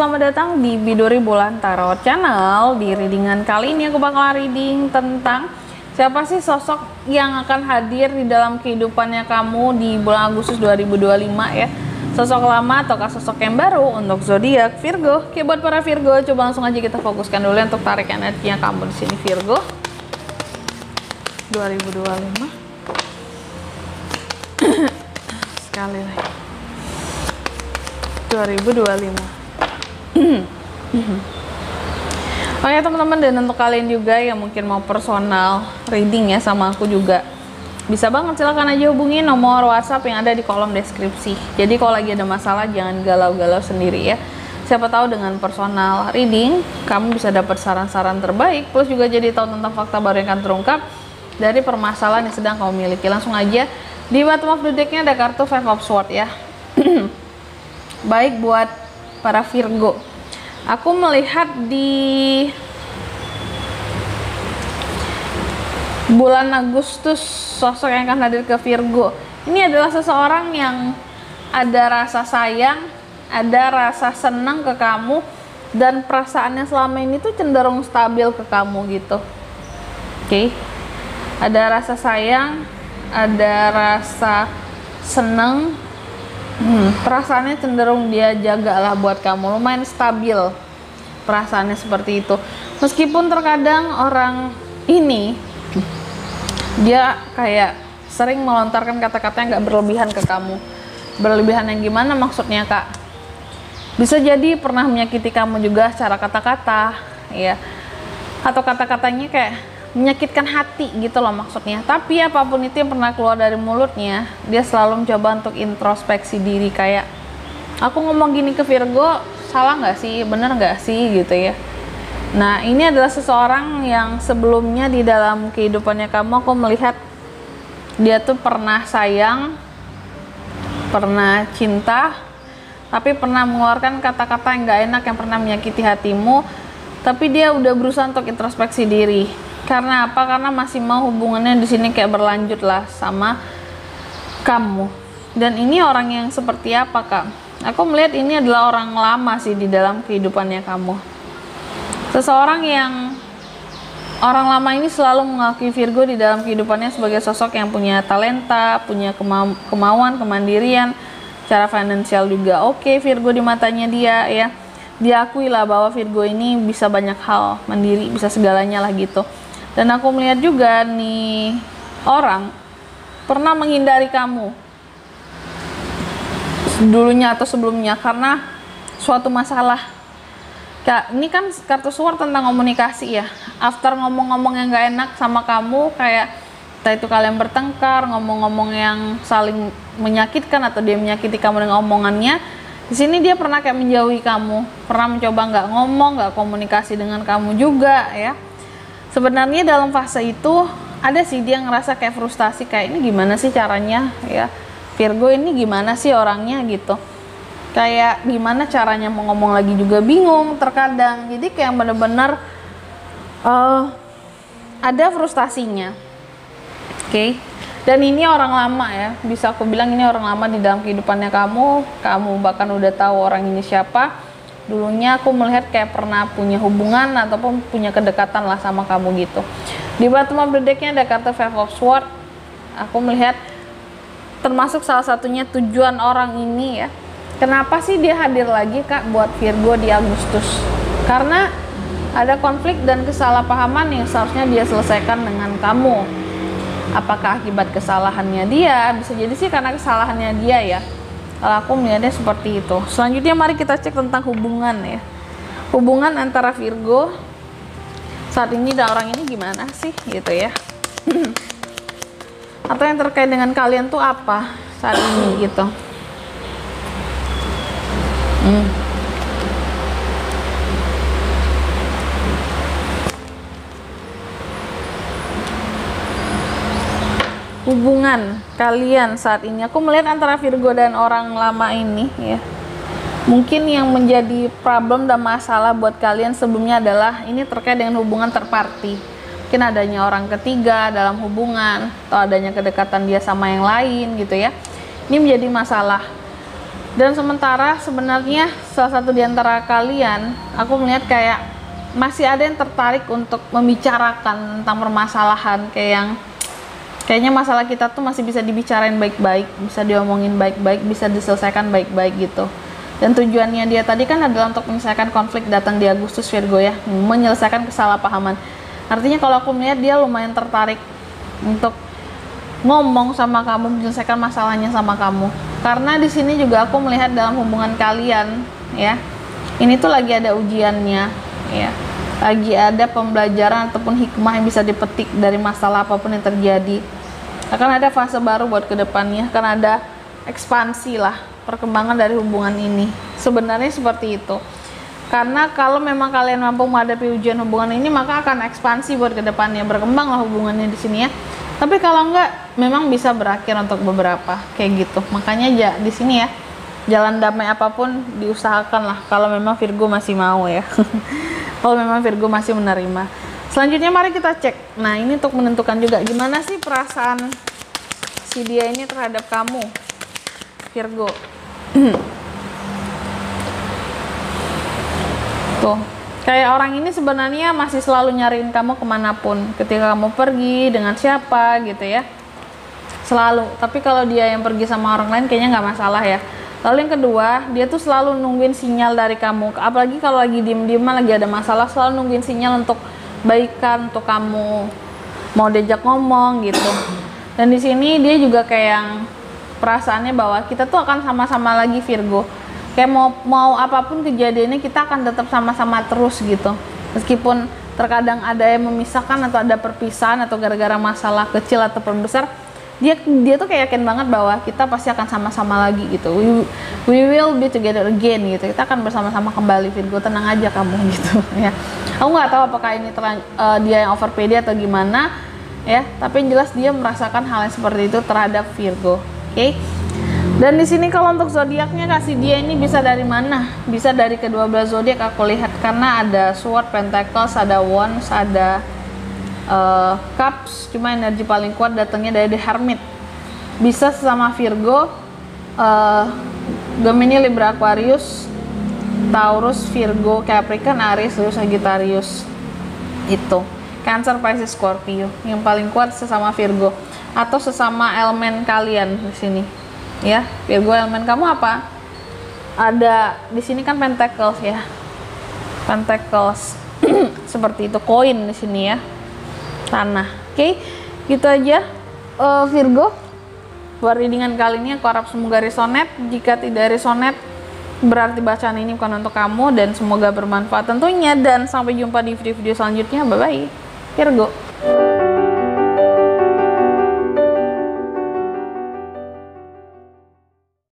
selamat datang di Biduri Bulan Tarot Channel. Di readingan kali ini aku bakal reading tentang siapa sih sosok yang akan hadir di dalam kehidupannya kamu di bulan Agustus 2025 ya. Sosok lama ataukah sosok yang baru untuk zodiak Virgo. Oke, buat para Virgo, coba langsung aja kita fokuskan dulu untuk tarik energinya kamu di sini Virgo 2025. Sekali lagi 2025. Oh ya teman-teman, dan untuk kalian juga yang mungkin mau personal reading ya sama aku juga, bisa banget, silahkan aja hubungi nomor WhatsApp yang ada di kolom deskripsi. Jadi kalau lagi ada masalah jangan galau-galau sendiri ya. Siapa tahu dengan personal reading kamu bisa dapat saran-saran terbaik, plus juga jadi tahu tentang fakta baru yang akan terungkap dari permasalahan yang sedang kamu miliki. Langsung aja, di bottom of the decknya ada kartu Five of Swords ya. Baik buat para Virgo, aku melihat di bulan Agustus sosok yang akan hadir ke Virgo ini adalah seseorang yang ada rasa sayang, ada rasa senang ke kamu, dan perasaannya selama ini tuh cenderung stabil ke kamu gitu. Oke. Ada rasa sayang, ada rasa senang. Perasaannya cenderung dia jaga lah buat kamu, lumayan stabil perasaannya seperti itu. Meskipun terkadang orang ini dia kayak sering melontarkan kata-kata yang gak berlebihan ke kamu. Berlebihan yang gimana maksudnya kak? Bisa jadi pernah menyakiti kamu juga secara kata-kata ya, atau kata-katanya kayak menyakitkan hati gitu loh maksudnya. Tapi apapun itu yang pernah keluar dari mulutnya, dia selalu mencoba untuk introspeksi diri, kayak aku ngomong gini ke Virgo salah nggak sih, bener nggak sih gitu ya. Nah ini adalah seseorang yang sebelumnya di dalam kehidupannya kamu, aku melihat dia tuh pernah sayang, pernah cinta, tapi pernah mengeluarkan kata-kata yang gak enak yang pernah menyakiti hatimu. Tapi dia udah berusaha untuk introspeksi diri. Karena apa? Karena masih mau hubungannya di sini kayak berlanjut lah sama kamu. Dan ini orang yang seperti apa kak? Aku melihat ini adalah orang lama sih di dalam kehidupannya kamu. Seseorang yang orang lama ini selalu mengakui Virgo di dalam kehidupannya sebagai sosok yang punya talenta, punya kemauan, kemandirian, secara finansial juga oke. Virgo di matanya dia ya. Diakui lah bahwa Virgo ini bisa banyak hal, mandiri, bisa segalanya lah gitu. Dan aku melihat juga nih orang pernah menghindari kamu dulunya atau sebelumnya karena suatu masalah. Kak, ini kan kartu Sword tentang komunikasi ya. After ngomong-ngomong yang gak enak sama kamu, kayak entah itu kalian bertengkar, ngomong-ngomong yang saling menyakitkan atau dia menyakiti kamu dengan omongannya, di sini dia pernah kayak menjauhi kamu, pernah mencoba nggak ngomong, nggak komunikasi dengan kamu juga ya. Sebenarnya dalam fase itu ada sih dia ngerasa kayak frustasi, kayak ini gimana sih caranya ya, Virgo ini gimana sih orangnya gitu, kayak gimana caranya mau ngomong lagi juga bingung terkadang. Jadi kayak bener-bener ada frustasinya. Oke. Dan ini orang lama ya, bisa aku bilang ini orang lama di dalam kehidupannya kamu bahkan udah tahu orang ini siapa. Dulunya aku melihat kayak pernah punya hubungan ataupun punya kedekatan lah sama kamu gitu. Di bottom of the decknya ada kartu Five of Swords. Aku melihat termasuk salah satunya tujuan orang ini ya. Kenapa sih dia hadir lagi kak buat Virgo di Agustus? Karena ada konflik dan kesalahpahaman yang seharusnya dia selesaikan dengan kamu. Apakah akibat kesalahannya dia? Bisa jadi sih karena kesalahannya dia ya. Kalau aku melihatnya seperti itu. Selanjutnya mari kita cek tentang hubungan ya. Hubungan antara Virgo saat ini dan orang ini gimana sih gitu ya. Atau yang terkait dengan kalian tuh apa saat ini gitu. Hubungan kalian saat ini, aku melihat antara Virgo dan orang lama ini ya, mungkin yang menjadi problem dan masalah buat kalian sebelumnya adalah ini terkait dengan hubungan third party. Mungkin adanya orang ketiga dalam hubungan, atau adanya kedekatan dia sama yang lain gitu ya. Ini menjadi masalah. Dan sementara sebenarnya salah satu di antara kalian, aku melihat kayak masih ada yang tertarik untuk membicarakan tentang permasalahan, kayak yang kayaknya masalah kita tuh masih bisa dibicarain baik-baik, bisa diomongin baik-baik, bisa diselesaikan baik-baik gitu. Dan tujuannya dia tadi kan adalah untuk menyelesaikan konflik datang di Agustus Virgo ya, menyelesaikan kesalahpahaman. Artinya kalau aku melihat dia lumayan tertarik untuk ngomong sama kamu, menyelesaikan masalahnya sama kamu. Karena di sini juga aku melihat dalam hubungan kalian ya, ini tuh lagi ada ujiannya ya, lagi ada pembelajaran ataupun hikmah yang bisa dipetik dari masalah apapun yang terjadi. Akan ada fase baru buat kedepannya, akan ada ekspansi lah, perkembangan dari hubungan ini. Sebenarnya seperti itu. Karena kalau memang kalian mampu menghadapi ujian hubungan ini, maka akan ekspansi buat kedepannya, berkembanglah hubungannya di sini ya. Tapi kalau enggak, memang bisa berakhir untuk beberapa kayak gitu. Makanya di sini ya, jalan damai apapun diusahakan lah kalau memang Virgo masih mau ya. Kalau memang Virgo masih menerima. Selanjutnya mari kita cek. Nah, ini untuk menentukan juga gimana sih perasaan si dia ini terhadap kamu, Virgo. Tuh, kayak orang ini sebenarnya masih selalu nyariin kamu kemanapun, ketika kamu pergi dengan siapa gitu ya, selalu. Tapi kalau dia yang pergi sama orang lain kayaknya nggak masalah ya. Lalu yang kedua, dia tuh selalu nungguin sinyal dari kamu, apalagi kalau lagi diem-dieman lagi ada masalah, selalu nungguin sinyal untuk baikan, untuk kamu mau diajak ngomong gitu. Dan di sini dia juga kayak yang perasaannya bahwa kita tuh akan sama-sama lagi Virgo. Kayak mau apapun kejadiannya kita akan tetap sama-sama terus gitu. Meskipun terkadang ada yang memisahkan atau ada perpisahan atau gara-gara masalah kecil ataupun besar, dia tuh kayak yakin banget bahwa kita pasti akan sama-sama lagi gitu. We will be together again gitu. Kita akan bersama-sama kembali Virgo, tenang aja kamu gitu ya. Aku nggak tahu apakah ini dia yang over pede atau gimana ya, tapi yang jelas dia merasakan hal yang seperti itu terhadap Virgo. Oke. Dan di sini kalau untuk zodiaknya kasih dia ini bisa dari mana? Bisa dari ke-12 zodiak aku lihat, karena ada Sword, Pentacles, ada Wands, ada Cups. Cuma energi paling kuat datangnya dari The Hermit. Bisa sesama Virgo, Gemini, Libra, Aquarius, Taurus, Virgo, Capricorn, Aries, Leo, Sagittarius. Itu Cancer, Pisces, Scorpio. Yang paling kuat sesama Virgo atau sesama elemen kalian di sini. Ya, Virgo elemen kamu apa? Ada di sini kan Pentacles ya. Pentacles. Seperti itu, koin di sini ya. Tanah. Oke, gitu aja Virgo. Buat readingan kali ini aku harap semoga resonate. Jika tidak resonate, berarti bacaan ini bukan untuk kamu, dan semoga bermanfaat tentunya. Dan sampai jumpa di video-video selanjutnya. Bye bye Virgo.